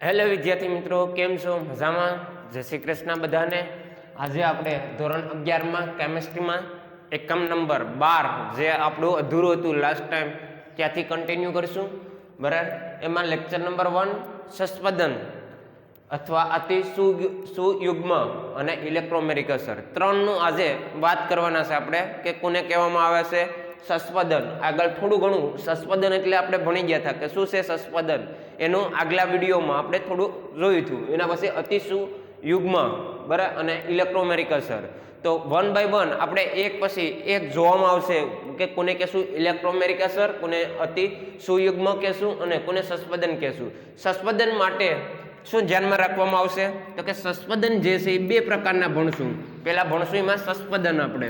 Hello વિદ્યાર્થી મિત્રો, કેમ છો? મજામાં? જય શ્રી કૃષ્ણ બધાને. આજે આપણે ધોરણ 11માં કેમિસ્ટ્રીમાં એકમ નંબર 12 જે આપણું અધૂરું હતું લાસ્ટ ટાઈમ ત્યાંથી કન્ટિન્યુ કરશું. બરાબર, એમાં લેક્ચર નંબર 1 સસ્પંદન અથવા અતિ સુયુગ્મ અને ઇલેક્ટ્રોમેરિક અસર ત્રણનું આજે વાત કરવાના છે આપણે કે કોને કહેવામાં આવે છે સસ્પંદન. આગળ થોડું ઘણું સસ્પંદન એટલે આપણે ભણી ગયા હતા કે શું છે સસ્પંદન, એનું આગલા વિડીયોમાં આપણે થોડું જોયું હતું. એના પછી અતિ સુયુગ્મ બરાબર અને ઇલેક્ટ્રોમેરિક અસર. તો 1 બાય 1 આપણે એક પછી એક જોવામાં આવશે કે કોને કહેશું ઇલેક્ટ્રોમેરિક અસર, કોને અતિ સુયુગ્મ કહેશું અને કોને સસ્પંદન કહેશું. સસ્પંદન માટે શું ધ્યાનમાં રાખવામાં આવશે તો કે સસ્પંદન જે છે એ બે પ્રકારના ભણશું. પહેલા ભણશું એમાં સસ્પંદન. આપણે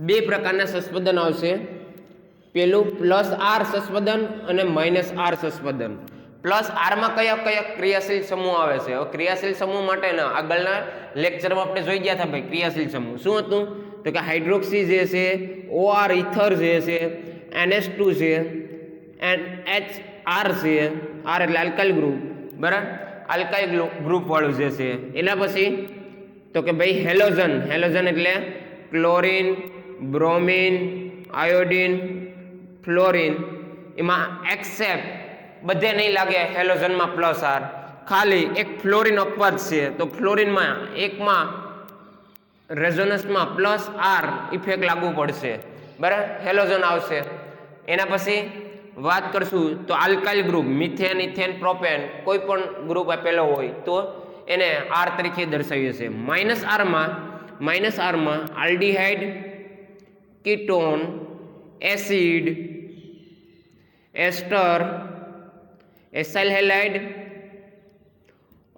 બે પ્રકારના સસ્પંદન આવશે. પેલું +R સસ્પંદન અને -R સસ્પંદન. +R માં કયા કયા ક્રિયાશીલ સમૂહ આવે છે? ક્રિયાશીલ સમૂહ માટેના આગળના લેક્ચરમાં આપણે જોઈ ગયા હતા ભાઈ. ક્રિયાશીલ સમૂહ શું હતું તો કે હાઇડ્રોક્સી જે છે, OR ઇથર જે છે, NH2 છે, NHR છે, R એટલે આલ્કાઇલ ગ્રુપ બરાબર, આલ્કાઇલ ગ્રુપ વાળું જે છે. એના પછી તો કે ભાઈ હેલોજન. હેલોજન એટલે ક્લોરીન, બ્રોમિન, આયોડીન, ફ્લોરિન. એમાં એક્સેપ્ટ બધે નહીં લાગે હેલોજનમાં +R, ખાલી એક ફ્લોરિન અપવાદ છે. તો ફ્લોરિનમાં એકમાં રેઝોનન્સમાં +R ઇફેક્ટ લાગુ પડશે બરાબર, હેલોજન આવશે. એના પછી વાત કરશું તો alkyl group methane, ethane, propane કોઈ પણ ગ્રુપ આપેલો હોય તો એને R તરીકે દર્શાવીએ છીએ. -R માં આલ્ડીહાઇડ, કીટોન, એસિડ, એસ્ટર, એસાઇલ હેલાઇડ,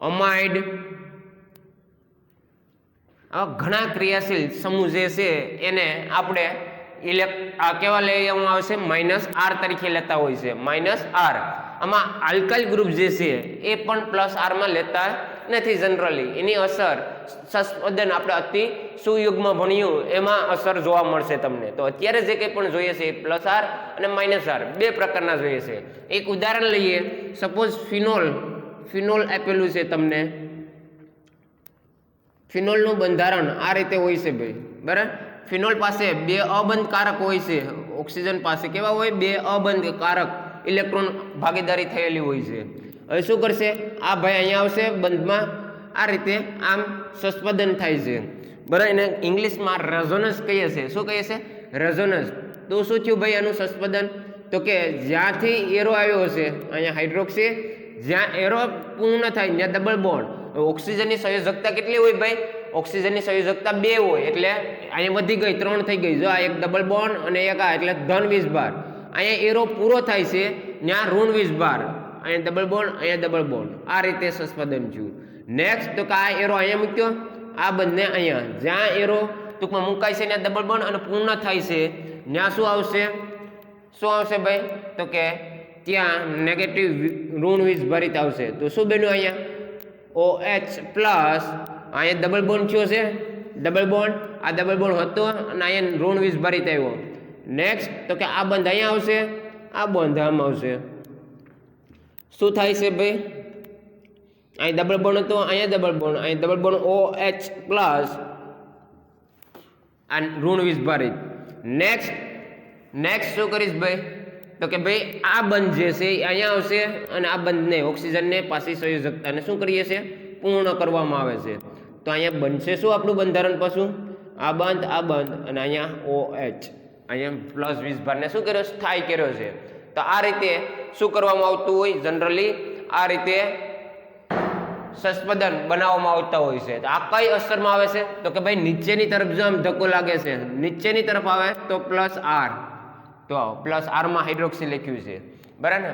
અમાઇડ, આવા ઘણા ક્રિયાશીલ સમૂહ જે છે એને આપણે કેવા લેવામાં આવે છે -R તરીકે લેતા હોય છે. -R આમાં આલ્કાઇલ ગ્રુપ જે છે એ પણ +R માં લેતા નથી જનરલી. એની અસર સસ્પંદન આપણે અતિ સુયુગ્મ ભણ્યું એમાં અસર જોવા મળશે તમને. તો અત્યારે જે કંઈ પણ જોઈએ છે +R અને -R બે પ્રકારના જોઈએ છે. એક ઉદાહરણ લઈએ. સપોઝ ફિનોલ આપેલું છે તમને. ફિનોલનું બંધારણ આ રીતે હોય છે ભાઈ બરાબર. ફિનોલ પાસે બે અબંધ કારક હોય છે. ઓક્સિજન પાસે કેવા હોય? બે અબંધ કારક ઇલેક્ટ્રોન ભાગીદારી થયેલી હોય છે. હવે શું કરશે આ ભાઈ? અહીંયા આવશે બંધમાં, આ રીતે આમ સસ્પંદન થાય છે બરાબર. એને ઇંગ્લિશમાં રેઝોનન્સ કહીએ છીએ. શું કહીએ છીએ? રેઝોનન્સ. તો શું થયું ભાઈ આનું સસ્પંદન? તો કે જ્યાંથી એરો આવ્યો હશે અહીંયા હાઇડ્રોક્સી, જ્યાં એરો પૂર્ણ થાય ત્યાં ડબલ બોન્ડ. ઓક્સિજનની સંયોજકતા કેટલી હોય ભાઈ? ઓક્સિજનની સંયોજકતા 2 હોય એટલે અહીંયા વધી ગઈ 3 થઈ ગઈ. જો આ એક ડબલ બોન્ડ અને એક આ એટલે ધન 20 બાર. અહીંયા એરો પૂરો થાય છે ત્યાં ઋણ 20 બાર. અહીંયા ડબલ બોન્ડ, અહીંયા ડબલ બોન્ડ. આ રીતે સસ્પંદન થયું. નેક્સ્ટ તો કે આ એરો અહીંયા મૂક્યો, આ બંને અહીંયા. જ્યાં એરો ટૂંકમાં મુકાય છે ત્યાં ડબલ બોન્ડ અને પૂર્ણ થાય છે ત્યાં શું આવશે? શું આવશે ભાઈ? તો કે ત્યાં નેગેટિવ ઋણ 20 ભરિત આવશે. તો શું બન્યું અહીંયા? OH પ્લસ, અહીંયા ડબલ બોન્ડ થયો છે, ડબલ બોન્ડ, આ ડબલ બોન્ડ હતો અને અહીંયા ઋણ 20 ભરિત આવ્યો. નેક્સ્ટ તો કે આ બંધ અહીંયા આવશે, આ બંધ આમાં આવશે. શું થાય છે ભાઈ? અહીં ડબલ બોન્ડ હતો, અહીંયા ડબલ બોન્ડ, અહીં ડબલ બોન્ડ OH પ્લસ આ ઋણ 20 ભરિત. નેક્સ્ટ શું કરીશ ભાઈ? તો કે ભાઈ આ બંધ જે છે અહીંયા આવશે અને આ બંધને ઓક્સિજનને પાછી સંયોજકતાને શું કરીએ છીએ? પૂર્ણ કરવામાં આવે છે. તો અહીંયા બનશે શું આપણું બંધારણ? પાછું આ બંધ અને અહીંયા OH, અહીંયા +20 ભારને શું કર્યો? સ્થાયી કર્યો છે. તો આ રીતે શું કરવામાં આવતું હોય? જનરલી આ રીતે સસ્પંદન બનાવવામાં આવતા હોય છે. તો આ કઈ અસરમાં આવે છે? તો કે ભાઈ નીચેની તરફ જો આમ ધક્કો લાગે છે, નીચેની તરફ આવે તો +R. તો +R માં હાઇડ્રોક્સી લખ્યું છે બરાબર ને,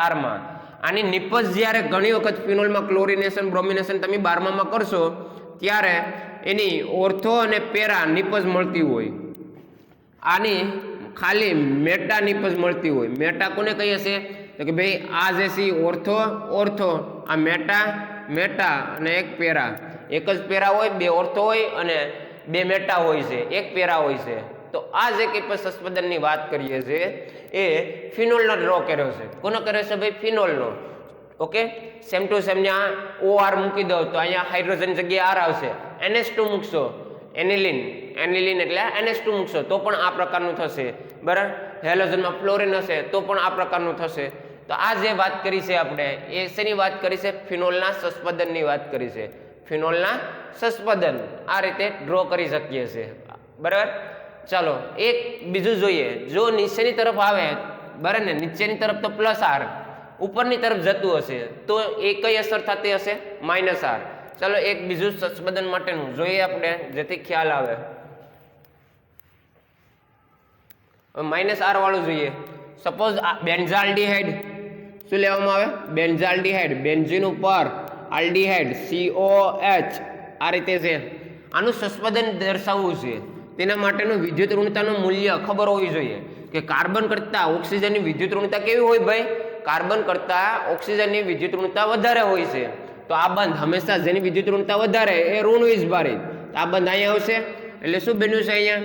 +R માં. આની નિપજ જ્યારે ઘણી વખત ફિનોલમાં ક્લોરિનેશન, બ્રોમિનેશન તમે 12માં કરશો ત્યારે એની ઓર્થો અને પેરા નિપજ મળતી હોય. આની ખાલી મેટા નિપજ મળતી હોય. મેટા કોને કહીએ છીએ? તો કે ભાઈ આ જે છે ઓર્થો, આ મેટા અને એક પેરા. એક જ પેરા હોય, 2 ઓર્થો હોય અને 2 મેટા હોય છે, એક પેરા હોય છે. તો આ જે કંઈ સસ્પંદનની વાત કરીએ છીએ એ ફિનોલનો ડ્રો કર્યો છે. કોનો કર્યો છે ભાઈ? ફિનોલનો. ઓકે, સેમ ટુ સેમ ત્યાં OR મૂકી દો તો અહીંયા હાઇડ્રોજન જગ્યાએ R આવશે. NH2 મૂકશો, એનિલિન એટલે NH2 મૂકશો તો પણ આ પ્રકારનું થશે. બરાબર, હેલોજનમાં ફ્લોરિન હશે તો પણ આ પ્રકારનું થશે. તો આ જે વાત કરી છે આપણે એ શેની વાત કરી છે? ફિનોલના સસ્પદનની વાત કરી છે. ફિનોલના સસ્પદન આ રીતે ડ્રો કરી શકીએ છીએ. બરાબર, ચાલો એક બીજું જોઈએ. જો નીચેની તરફ આવે, બરાબર ને, નીચેની તરફ તો +R, ઉપરની તરફ જતું હશે તો એ કઈ અસર થતી હશે? -R. ચાલો એક બીજું સસ્પદન માટેનું જોઈએ આપણે, જેથી ખ્યાલ આવે. -R વાળું જોઈએ. સપોઝ બેન્ઝાલ્ડિહાઇડ શું લેવામાં આવે? બેન્ઝાલ્ડિહાઇડ, બેન્ઝીન ઉપર આલ્ડિહાઇડ COH આ રીતે છે. આનું સસ્પદન દર્શાવવું છે, તેના માટેનું વિદ્યુત ઋણતાનું મૂલ્ય ખબર હોવી જોઈએ કે કાર્બન કરતા ઓક્સિજનની વિદ્યુત ઋણતા કેવી હોય ભાઈ? કાર્બન કરતા ઓક્સિજનની વિદ્યુત ઋણતા વધારે હોય છે. તો આ બંધ હંમેશા જેની વિદ્યુત ઋણતા વધારે એ ઋણ વીજભારિત. આ બંધ અહીંયા આવશે એટલે શું બન્યું છે અહીંયા?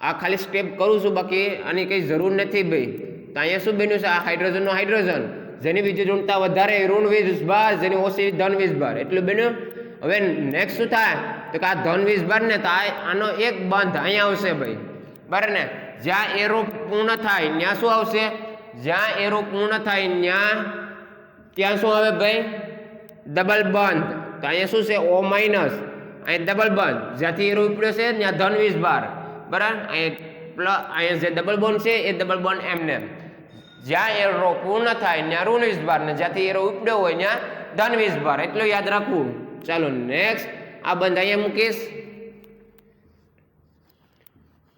આ ખાલી સ્ટેપ કરું છું, બાકી આની કઈ જરૂર નથી ભાઈ. તો અહીંયા શું બન્યું છે? આ હાઇડ્રોજનનો હાઇડ્રોજન, જેની વિદ્યુત ઋણતા વધારે ઋણ વીજભાર, જેની ઓછી ધન વીજભાર, એટલું બન્યું. હવે નેક્સ્ટ શું થાય? તો કે આ ધન વીજભાર ને તો આનો એક બંધ અહીંયા આવશે ભાઈ. બરાબર ને, જ્યાં એરો પૂર્ણ થાય ત્યાં શું આવશે? જ્યાં એરો પૂર્ણ થાય ત્યાં શું આવે ભાઈ? ડબલ બંધ. તો અહીંયા શું છે? O-, અહીંયા ડબલ બંધ. જ્યાંથી એરો ઉપડ્યો છે ત્યાં ધન વીજભાર. બરાબર, અહીંયા જે ડબલ બોન્ડ છે એ ડબલ બોન્ડ એમને. જ્યાં એરો પૂર્ણ થાય ત્યાં ઋણ વીજભાર, ને જ્યાંથી એરો ઉપડ્યો હોય ત્યાં ધન વીજભાર. એટલું યાદ રાખવું. ચાલો નેક્સ્ટ, આ બંધ અહીંયા મૂકીશ.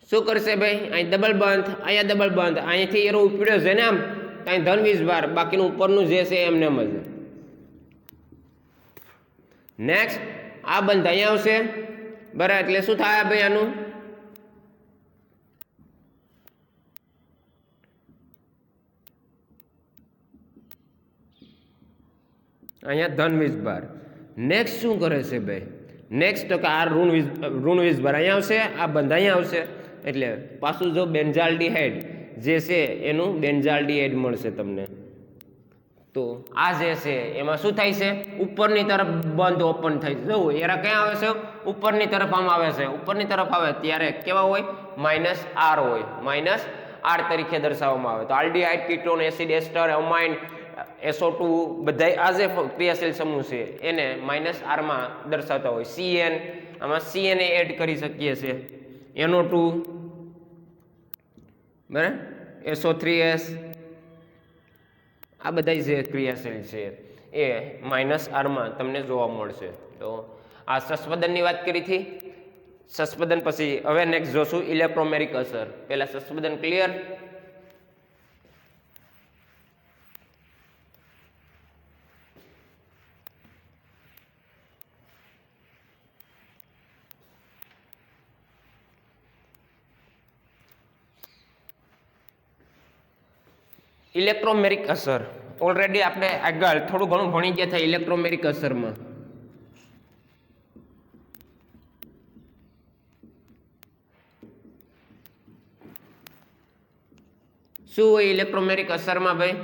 શું કરશે ભાઈ? અહીં ડબલ બંધ, અહીંયા ડબલ બંધ, અહીંથી એરો ઉપડ્યો છે ને આમ, અહીં ધન વીજભાર, બાકીનું ઉપરનું જે છે એમને એમ જ. નેક્સ્ટ, આ બંધ અહીંયા આવશે. બરાબર, એટલે શું થાય ભાઈ? આનું અહીંયા ધન વીજભાર. નેક્સ્ટ શું કરે છે ભાઈ? નેક્સ્ટ તો કે આ ઋણ વીજભાર અહીંયા આવશે, આ બંધ અહીંયા આવશે. એટલે પાછું જો બેન્ઝાલ્ડિહાઇડ જે છે એનું બેન્ઝાલ્ડિહાઇડ મળશે તમને. તો આ જે છે એમાં શું થાય છે? ઉપરની તરફ બંધ ઓપન થાય છે. જો એરા ક્યાં આવે છે? ઉપરની તરફ આમ આવે છે. ઉપરની તરફ આવે ત્યારે કેવા હોય? -R હોય. -R તરીકે દર્શાવવામાં આવે. તો આલ્ડિહાઇડ, કીટોન, એસિડ, એસ્ટર, અમાઇન, SO2 બધા આ જે ક્રિયાશીલ સમૂહ છે એને -R માં દર્શાવતા હોય. CN, આમાં CN એડ કરી શકીએ છીએ. NO2, બરાબર, SO3S, આ બધા જે ક્રિયાશીલ છે એ -R માં તમને જોવા મળશે. તો આ સસ્પદનની વાત કરી હતી. સસ્પદન પછી હવે નેક્સ્ટ જોશું ઇલેક્ટ્રોમેરિક અસર. પહેલા સસ્પદન ક્લિયર. ઇલેક્ટ્રોમેરિક અસર ઓલરેડી આપણે આગળ થોડું ઘણું ભણી ગયા હતા. ઇલેક્ટ્રોમેરિક અસરમાં શું હોય? ઇલેક્ટ્રોમેરિક અસરમાં ભાઈ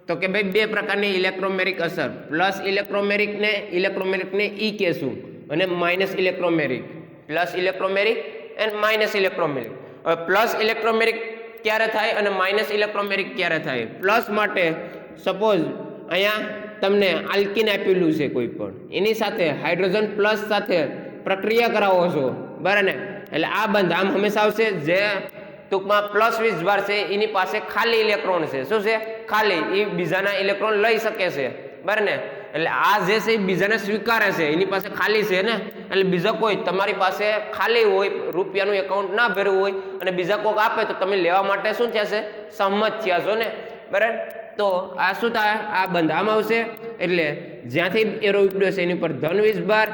તો કે ભાઈ બે પ્રકારની ઇલેક્ટ્રોમેરિક અસર, પ્લસ ઇલેક્ટ્રોમેરિક ને ઈ કહેશું, અને minus electromeric. Plus electromeric and minus electromeric. હવે પ્લસ ઇલેક્ટ્રોમેરિક ક્યારે થાય અને માઇનસ ઇલેક્ટ્રોમેરિક ક્યારે થાય? પ્લસ માટે સપોઝ અહીંયા તમને આલ્કિન આપેલું છે કોઈ પણ, એની સાથે હાઇડ્રોજન પ્લસ સાથે પ્રક્રિયા કરાવો છો, બરાબર ને? એટલે આ બંધ આમ હંમેશા આવશે. જે ટૂંકમાં પ્લસ વીજભાર છે એની પાસે ખાલી ઇલેક્ટ્રોન છે. શું છે? ખાલી. એ બીજાના ઇલેક્ટ્રોન લઈ શકે છે, બરાબર ને? એટલે આ જે છે એ બીજાને સ્વીકારે છે, એની પાસે ખાલી છે ને. એટલે બીજા કોઈ તમારી પાસે ખાલી હોય, રૂપિયાનું એકાઉન્ટ ના ભર્યું હોય અને બીજા કોઈક આપે તો તમે લેવા માટે શું થશે? સંમત થયા છો ને, બરાબર? તો આ શું થાય? આ બંધ આમ આવશે. એટલે જ્યાંથી એરો ઉપડ્યો છે એની પર ધન વીજભાર,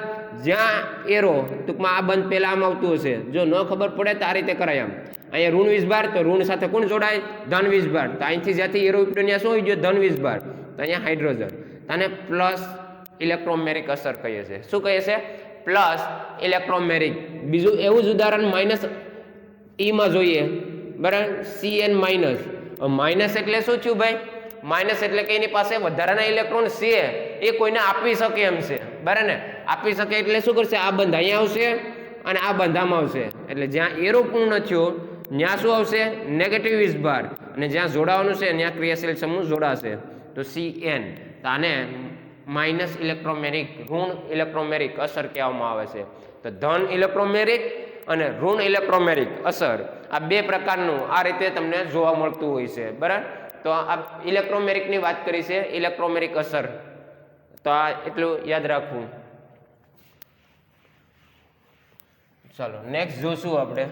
જ્યાં એરો ટૂંકમાં આ બંધ પહેલા આમ આવતું હશે. જો ન ખબર પડે તો આ રીતે કરાય. આમ અહીંયા ઋણ વીજભાર, તો ઋણ સાથે કોણ જોડાય? ધન વીજભાર. તો અહીંથી જ્યાંથી એરો ઉપડ્યો ત્યાં શું આવી ગયો? ધન વીજભાર. તો અહીંયા હાઇડ્રોજન. આને પ્લસ ઇલેક્ટ્રોમેરિક અસર કહીએ છીએ. શું કહીએ છીએ? પ્લસ ઇલેક્ટ્રોમેરિક. બીજું એવું જ ઉદાહરણ માઇનસ ઈમાં જોઈએ, બરાબર? CN minus. માઇનસ એટલે શું થયું ભાઈ? માઇનસ એટલે કે એની પાસે વધારાના ઇલેક્ટ્રોન છે એ કોઈને આપી શકે એમ છે, બરાબર ને? આપી શકે એટલે શું કરશે? આ બંધ અહીંયા આવશે અને આ બંધ આમાં આવશે, એટલે જ્યાં એરો પૂર્ણ થયો ત્યાં શું આવશે? નેગેટિવ વીસભાર, અને જ્યાં જોડાવાનું છે ત્યાં ક્રિયાશીલ સમૂહ જોડાશે, તો CN. તો આને માઇનસ ઇલેક્ટ્રોમેરિક, ઋણ ઇલેક્ટ્રોમેરિક અસર કહેવામાં આવે છે. તો ધન ઇલેક્ટ્રોમેરિક અને ઋણ ઇલેક્ટ્રોમેરિક અસર, આ બે પ્રકારનું આ રીતે તમને જોવા મળતું હોય છે, બરાબર? તો આ ઇલેક્ટ્રોમેરિકની વાત કરી છે, ઇલેક્ટ્રોમેરિક અસર. તો આ એટલું યાદ રાખવું. ચાલો નેક્સ્ટ જોશું આપણે.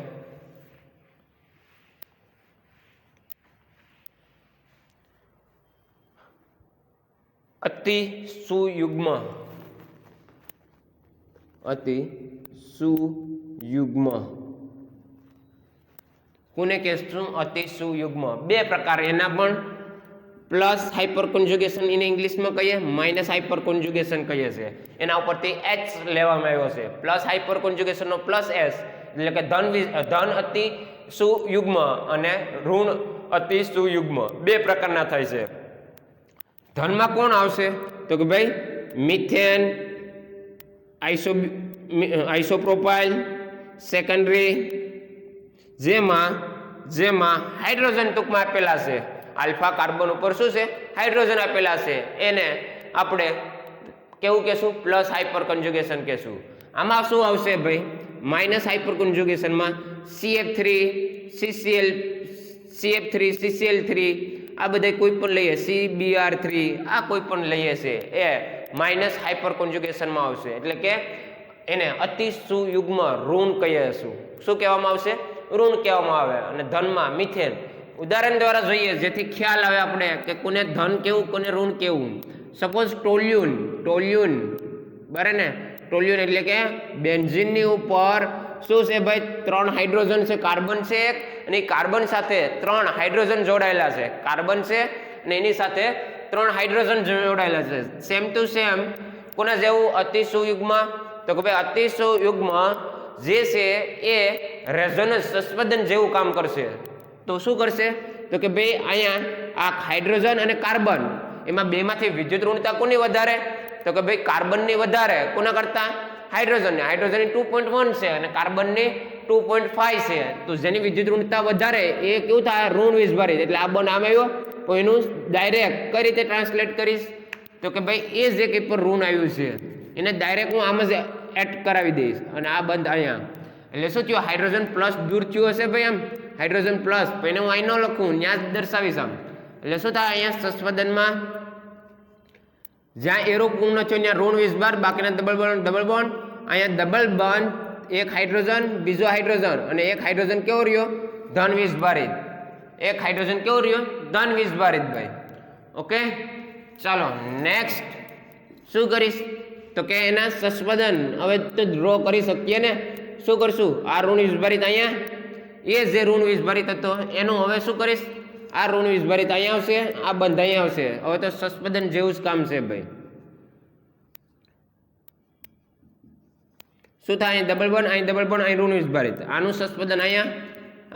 અતિ સુયુગ્મ. અતિ સુયુગ્મ કોને કહેશું? અતિ સુયુગ્મ. બે પ્રકાર, એના પણ પ્લસ હાઇપર કોન્જ્યુગેશન એને ઇંગ્લિશમાં કહીએ, માઇનસ હાઇપર કોન્જ્યુગેશન કહીએ છીએ. એના ઉપરથી એચ લેવામાં આવ્યો છે. પ્લસ હાઇપર કોન્જ્યુગેશનનો પ્લસ એસ એટલે કે ધન અતિ સુયુગ્મ અને ઋણ અતિ સુયુગ્મ બે પ્રકારના થાય છે. ધનમાં કોણ આવશે? તો કે ભાઈ મિથેન, આઇસોપ્રોપાઇલ, સેકન્ડરી, જેમાં હાઇડ્રોજન ટૂંકમાં આપેલા છે. આલ્ફા કાર્બન ઉપર શું છે? હાઇડ્રોજન આપેલા છે. એને આપણે કેવું કહેશું? પ્લસ હાઇપર કોન્જ્યુગેશન કહેશું. આમાં શું આવશે ભાઈ? માઇનસ હાઇપર કોન્જ્યુગેશનમાં CF3, CCl3 આ બધા કોઈ પણ લઈએ, CBr3 આ કોઈ પણ લઈએ છે એ માઇનસ હાઇપર કોન્જ્યુગેશનમાં આવશે, એટલે કે એને અતિ સુયુગ્મ ઋણ કહીશું. શું કહેવામાં આવશે? ઋણ કહેવામાં આવે. અને ધનમાં મિથેન, ઉદાહરણ દ્વારા જોઈએ જેથી ખ્યાલ આવે આપણે કે કોને ધન કેવું, કોને ઋણ કેવું. સપોઝ ટોલ્યુન, બરાબર ને? ટોલ્યુન એટલે કે બેન્ઝીનની ઉપર શું છે ભાઈ? 3 હાઇડ્રોજન છે, કાર્બન છે એક, અને કાર્બન સાથે 3 હાઇડ્રોજન જોડાયેલા છે. કાર્બન છે અને એની સાથે 3 હાઇડ્રોજન જોડાયેલા છે. સેમ ટુ સેમ કોના જેવું? અતિ સુયુગ્મ. તો કે ભાઈ અતિ સુયુગ્મ જે છે એ રેઝોનન્સ સંસ્પંદન જેવું કામ કરશે. તો શું કરશે? તો કે ભાઈ અહીંયા આ હાઇડ્રોજન અને કાર્બન એમાં બેમાંથી વિદ્યુત ઋણતા કોની વધારે? તો કે ભાઈ કાર્બનની વધારે. કોના કરતા? હાઇડ્રોજનની. હાઇડ્રોજનની 2.1 છે અને કાર્બનની 2.5 છે. તો જેની વિદ્યુત ઋણતા વધારે એ કેવું થાય? ઋણ વીસભારિત. એટલે આ બંધ આમ આવ્યો તો એનું ડાયરેક્ટ કઈ રીતે ટ્રાન્સલેટ કરીશ? તો કે ભાઈ એ જે કંઈ પર ઋણ આવ્યું છે એને ડાયરેક્ટ હું આમ જ એડ કરાવી દઈશ, અને આ બંધ અહીંયા. એટલે શું થયું? હાઇડ્રોજન પ્લસ દૂર થયું હશે ભાઈ, આમ હાઇડ્રોજન પ્લસ, એને હું અહીં ન લખું, ત્યાં જ દર્શાવીશ આમ. એટલે શું થાય? અહીંયા સંસ્પંદનમાં જ્યાં એરો પૂર્ણ થયો ત્યાં ઋણ વીસભાર, બાકીના ડબલ બોન્ડ. અહીંયા ડબલ બોન્ડ, એક હાઇડ્રોજન, બીજો હાઇડ્રોજન, અને એક હાઇડ્રોજન કેવો રહ્યો? ધન વીસભારિત. એક હાઇડ્રોજન કેવો રહ્યો? ધન વીસભારિત ભાઈ. ઓકે, ચાલો નેક્સ્ટ શું કરીશ? તો કે એના સંસ્પંદન હવે તો ડ્રો કરી શકીએ ને. શું કરશું? આ ઋણ વીસભારિત અહીંયા, એ જે ઋણ વીસભારિત હતો એનું હવે શું કરીશ? આ ઋણ વીસભારિત અહીંયા આવશે, આ બંધ અહીંયા આવશે. હવે તો સંસ્પંદન જેવું જ કામ છે ભાઈ. શું થાય? અહીં ડબલ બોન્ડ, અહીં ડબલ બોન્ડ, અહીં ઋણ વીસભારિત. આનું સંસ્પંદન અહીંયા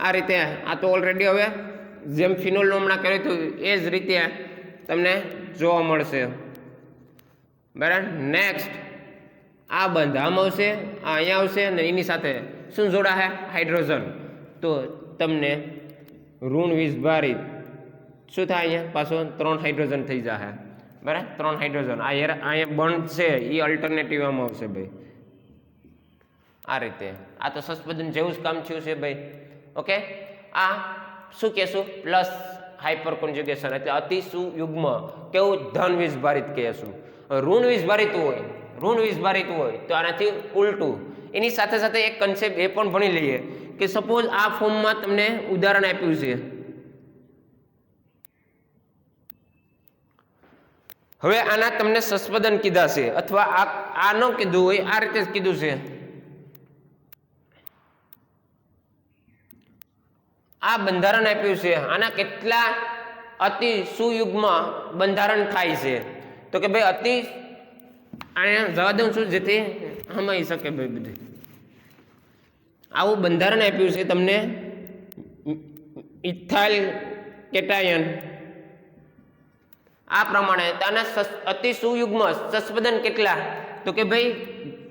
આ રીતે. આ તો ઓલરેડી હવે જેમ ફિનોલ હમણાં કર્યું હતું એ જ રીતે તમને જોવા મળશે, બરાબર? નેક્સ્ટ આ બંધ આમ આવશે, આ અહીંયા આવશે, અને એની સાથે શું જોડાશે? હાઇડ્રોજન. તો તમને ઋણ વીસભારિત શું થાય? અહીંયા પાછો 3 હાઇડ્રોજન થઈ જશે, બરાબર? 3 હાઇડ્રોજન. આ અહીંયા બંધ છે એ અલ્ટરનેટિવ આમ આવશે ભાઈ, આ રીતે. આ તો સંસ્પંદન જેવું જ કામ થયું છે ભાઈ. ઓકે, આ શું કહેશું? પ્લસ હાઇપર કોન્જ્યુગેશન એટલે અતિ સુયુગ્મ. કેવું? ધન વીસભારિત કહેશું. ઋણ વીસભારિત હોય તો આનાથી ઉલટું. એની સાથે સાથે એક કન્સેપ્ટ એ પણ ભણી લઈએ કે સપોઝ આ ફોર્મમાં તમને ઉદાહરણ આપ્યું છે. હવે આના તમને સંસ્પંદન કીધા છે, અથવા આ ન કીધું હોય, આ રીતે જ કીધું છે. આ બંધારણ આપ્યું છે, આના કેટલા અતિ સુયુગ્મ બંધારણ થાય છે? તો કે ભાઈ અતિ, અહીંયા જવા દઉં છું જેથી સમજી શકે ભાઈ બધું. આવું બંધારણ આપ્યું છે તમને. ઇથાઇલ કેટાયન આ પ્રમાણે આના અતિ સુયુગ્મ સસ્પેદન કેટલા? તો કે ભાઈ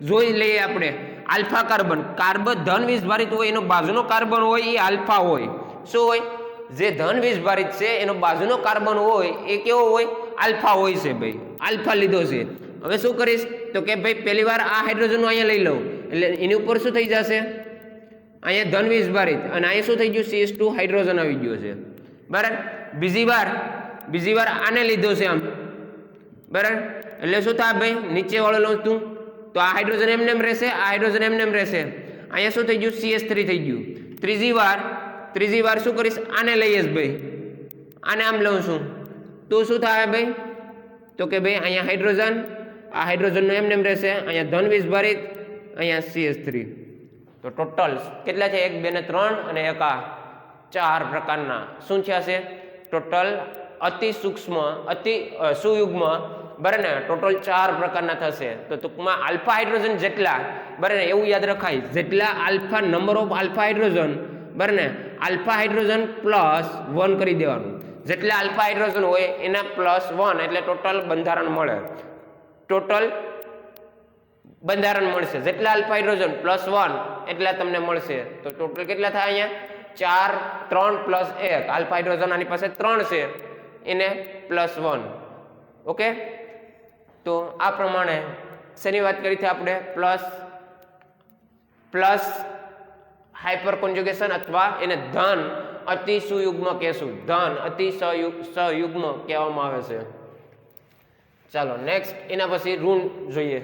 જોઈ લઈએ આપણે આલ્ફા કાર્બન. કાર્બન ધન વીજભારિત હોય એનો બાજુનો કાર્બન હોય એ આલ્ફા હોય. શું હોય? જે ધન વીજભારિત છે એનો બાજુનો કાર્બન હોય એ કેવો હોય? આલ્ફા હોય છે ભાઈ. આલ્ફા લીધો છે. હવે શું કરીશ? તો કે ભાઈ પહેલી વાર આ હાઇડ્રોજન અહીંયા લઈ લઉં એટલે એની ઉપર શું થઈ જશે? અહીંયા ધન વીજભારિત અને અહીંયા શું થઈ ગયું? CH2 હાઇડ્રોજન આવી ગયો છે. બરાબર. બીજી વાર આને લીધો છે આમ. બરાબર. એટલે શું થાય ભાઈ? નીચે વાળો લઉં તું તો આ હાઇડ્રોજન એમને એમ રહેશે, આ હાઇડ્રોજન એમને એમ રહેશે. અહીંયા શું થઈ ગયું? CH3 થઈ ગયું. ત્રીજી વાર શું કરીશ? આને લઈએ ભાઈ, આને આમ લઉં છું તો શું થાય ભાઈ? તો કે ભાઈ અહીંયા હાઇડ્રોજન, આ હાઇડ્રોજનનો એમને એમ રહેશે, અહીંયા ધન વીજભારિત, અહીંયા CH3. તો ટોટલ કેટલા છે? 1 2 ને 3 અને એક આ 4 પ્રકારના શું છે? ટોટલ અતિ સૂક્ષ્મ અતિ સુયુગ્મ બરાબર ને ટોટલ 4 પ્રકારના થશે. તો ટૂંકમાં આલ્ફા હાઇડ્રોજન જેટલા બરાબર ને એવું યાદ રખાય, જેટલા alpha number of alpha hydrogen બરાબર ને આલ્ફા હાઇડ્રોજન પ્લસ 1 કરી દેવાનું. જેટલા આલ્ફા હાઇડ્રોજન હોય એના પ્લસ 1 એટલે ટોટલ બંધારણ મળે. ટોટલ બંધારણ મળશે. જેટલા આલ્ફા હાઇડ્રોજન પ્લસ 1 એટલા તમને મળશે. તો ટોટલ કેટલા થાય? અહીંયા 4 3 પ્લસ 1 આલ્ફા હાઇડ્રોજન આની પાસે 3 છે એને પ્લસ 1. ઓકે. તો આ પ્રમાણે શેની વાત કરી છે આપણે? પ્લસ હાઇપર કોન્જુગેશન અથવા એને ધન અતિ સુયુગ્મ કહેશું. ધન અતિ સયુગ્મ કહેવામાં આવે છે. ચાલો નેક્સ્ટ એના પછી ઋણ જોઈએ.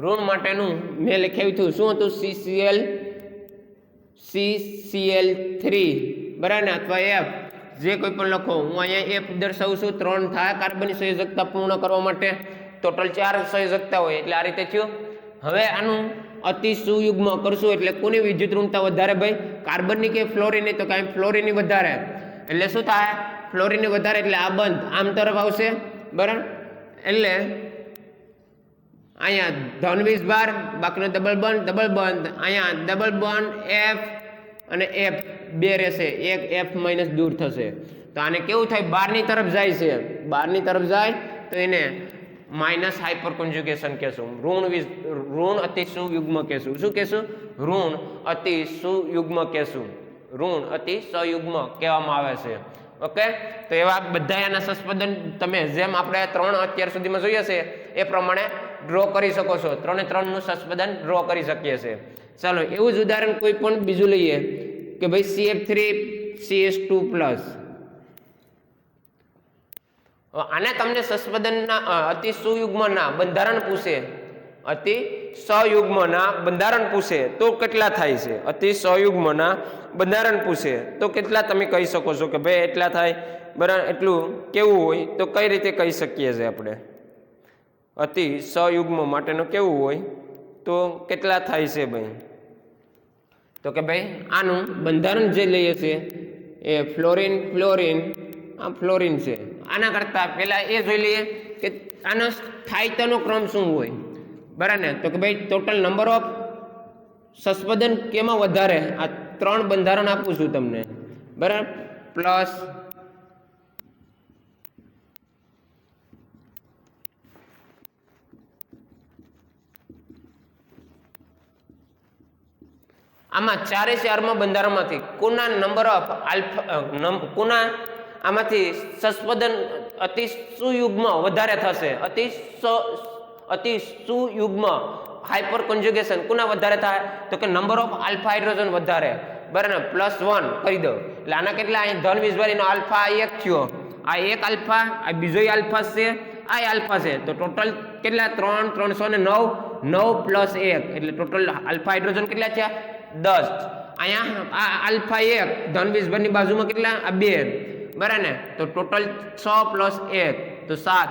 ઋણ માટેનું મેં લખ્યું હતું. શું હતું? CCl3 બરાબર ને અથવા F જે કોઈ પણ લખો. હું અહીંયા F દર્શાવું છું. 3 થાય કાર્બનની સંયોજકતા પૂર્ણ કરવા માટે. ટોટલ 4 સંયોજકતા હોય એટલે આ રીતે થયું. હવે આનું અતિ સુયુગ્મ કરશું એટલે કોની વિદ્યુત ઋણતા વધારે ભાઈ? કાર્બનની કે ફ્લોરિનની? તો કાંઈ ફ્લોરિનની વધારે. એટલે શું થાય? ફ્લોરિનની વધારે એટલે આ બંધ આમ તરફ આવશે. બરાબર. એટલે અહીંયા ધન વીજભાર, બાકીનો ડબલ બંધ. અહીંયા ડબલ બંધ F અને F 2 રહેશે. એક F માઇનસ દૂર થશે. તો આને કેવું થાય? બહારની તરફ જાય છે. બહારની તરફ જાય તો એને માઇનસ હાઇપર કોન્જુગેશન કહેશું. ઋણ અતિ સુયુગ્મ કહેશું. શું કહેશું? ઋણ અતિ સુયુગ્મ કહેશું. ઋણ અતિ સયુગ્મ કહેવામાં આવે છે. ઓકે. તો એવા બધા એના સંસ્પદન તમે જેમ આપણે 3 અત્યાર સુધીમાં જોઈએ છે એ પ્રમાણે ડ્રો કરી શકો છો. 3 3 નું સંસ્પદન ડ્રો કરી શકીએ છીએ. ચાલો એવું જ ઉદાહરણ કોઈ પણ બીજું લઈએ કે ભાઈ CF3 CH2 પ્લસ. આને તમને સંસ્પદનના અતિ સુયુગ્મના બંધારણ પૂછે, અતિ સયુગ્મના બંધારણ પૂછે તો કેટલા થાય છે? અતિ સયુગ્મના બંધારણ પૂછે તો કેટલા તમે કહી શકો છો કે ભાઈ એટલા થાય બરાબર? એટલું કેવું હોય તો કઈ રીતે કહી શકીએ છીએ આપણે? અતિ સયુગ્મ માટેનું કેવું હોય તો કેટલા થાય છે ભાઈ? તો કે ભાઈ આનું બંધારણ જે લઈએ છીએ એ ફ્લોરિન આ ફ્લોરિન છે. આના કરતા પહેલા એ જોઈ લઈએ કે આનો સ્થાયિત્વનો ક્રમ શું હોય. બરાબર ને? તો કે ભાઈ ટોટલ નંબર ઓફ સંસ્પદન કેમાં વધારે? આ 3 બંધારણ આપું છું તમને. બરાબર. પ્લસ આમાં 4 બંધારણમાંથી કોના નંબર ઓફ કોના આમાંથી સંસ્પદન અતિ સુયુગ્મ વધારે થશે? અતિ સુયુગ્મ હાઇપર કોન્જુગેશન કોના વધારે થાય? તો કે નંબર ઓફ આલ્ફા હાઇડ્રોજન વધારે. બરાબર ને? +1 કરી દો એટલે આના કેટલા? અહીં ધન વીજભારીનો આલ્ફા 1 થયો. આ 1 આલ્ફા, આ બીજો આલ્ફા છે, આ આલ્ફા છે. તો ટોટલ કેટલા? 3 309 9 + 1 એટલે ટોટલ આલ્ફા હાઇડ્રોજન કેટલા થયા? 10. અહીંયા આ આલ્ફા 1 ધન વીજભારની બાજુમાં કેટલા? આ 2. બરાબર ને? તો ટોટલ 6 + 1 તો 7.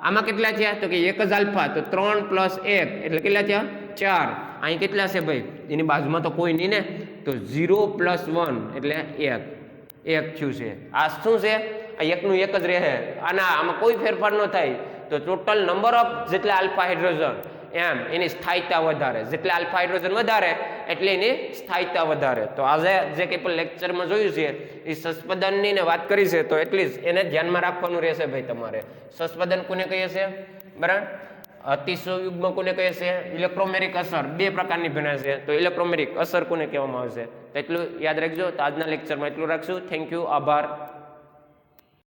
આમાં કેટલા થયા? તો કે 1 જ આલ્ફા તો 3 + 1 એટલે કેટલા થયા? 4. અહીં કેટલા છે ભાઈ? એની બાજુમાં તો કોઈ નહીં ને. તો 0 + 1 એટલે 1 થયું છે. આ શું છે? આ 1 નું 1 જ રહે. આમાં કોઈ ફેરફાર ન થાય. તો ટોટલ નંબર ઓફ જેટલા આલ્ફા હાઇડ્રોજન એમ એની સ્થાયીતા વધારે, જેટલા આલ્ફા હાઇડ્રોજન વધારે એટલે એની સ્થાયીતા વધારે. તો આજે જે કંઈ પણ લેક્ચરમાં જોયું છે એ સસ્પદનની ને વાત કરી છે, તો એટલી જ એને ધ્યાનમાં રાખવાનું રહેશે ભાઈ તમારે. સસ્પદન કોને કહીએ છે? બરાબર. અતિસયુગ્મ કોને કહે છે? ઇલેક્ટ્રોમેરિક અસર. બે પ્રકારની ભણાય છે, તો ઇલેક્ટ્રોમેરિક અસર કોને કહેવામાં આવે છે? તો એટલું યાદ રાખજો. તો આજના લેક્ચરમાં એટલું રાખશું. થેન્ક યુ, આભાર.